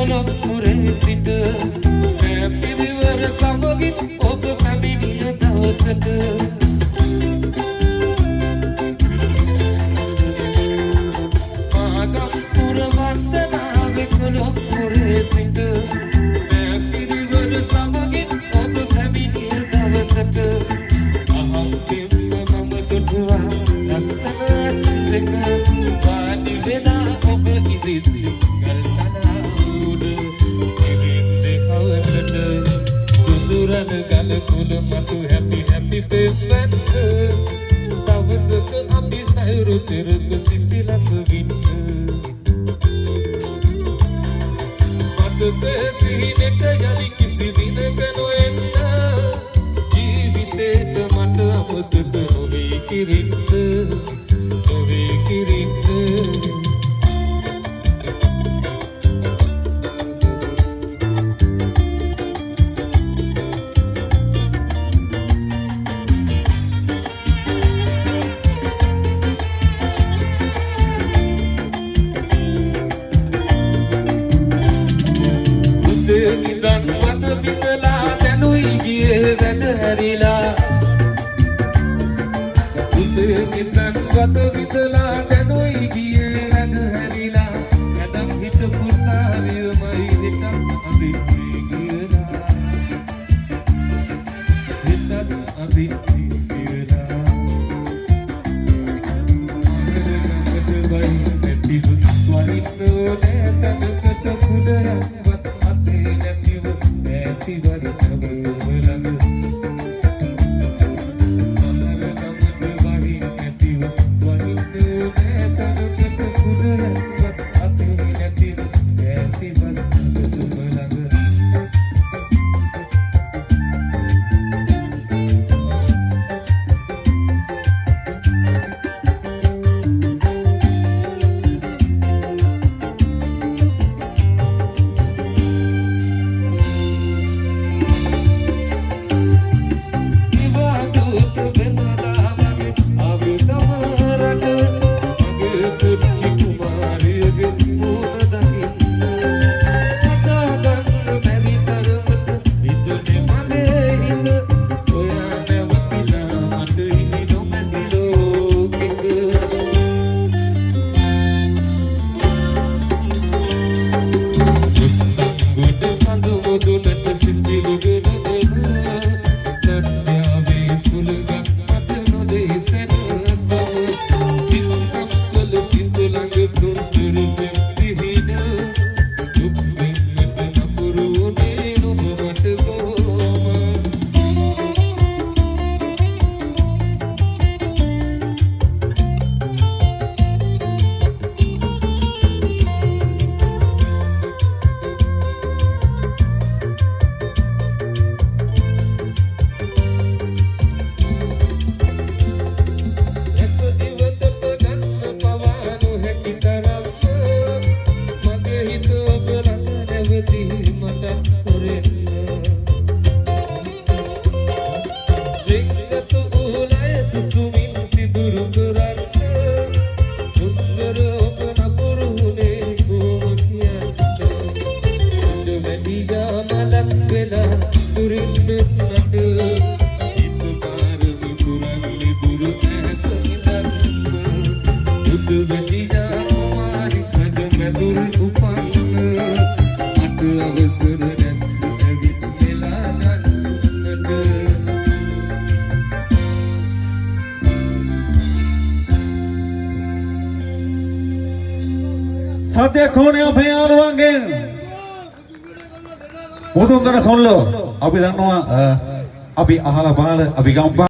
කොළොක් මුරේ සිට මෑ පිරිවර සමගින් ඔබ පැමිණිය දවසට මාගම්පුර වන්දනාවේ කොළොක් මුරේ සිට මෑ පිරිවර සමගින් ඔබ පැමිණිය දවසට අහම් කෙම්ම මම දුටුවා ලස්සන සිතක වාඩි වෙලා ඔබ ඉදිරි ගල කුල මතු හැපි හැපි පෙම්වන්න දවසක අපි සයුරු තෙරක සිසිලස වින්න මතක සිහිනක යලි කිසි දිනක නොඑන්න ජීවිතේට මට අමතක නොවේ කිරින්න නොවේ කිරින්න නිදන් මත විඳලා දැනුයි ගියේ වැඩ හැරිලා උදේ නිදන් මත විඳලා දැනුයි ගියේ වැඩ හැරිලා නැදම් හිටපු සාරියමයි හිටක් අපි කියලා හිටක් අපි කියලා අරගමට වයි නැති වරින්නෝ නැතකට පුදරා සද්‍ය කෝණේ අපේ යාළුවන්ගෙන් මුදුන්දර කොල්ලෝ අපි දන්නවා අපි අහලා බහලා අපි ගම්පා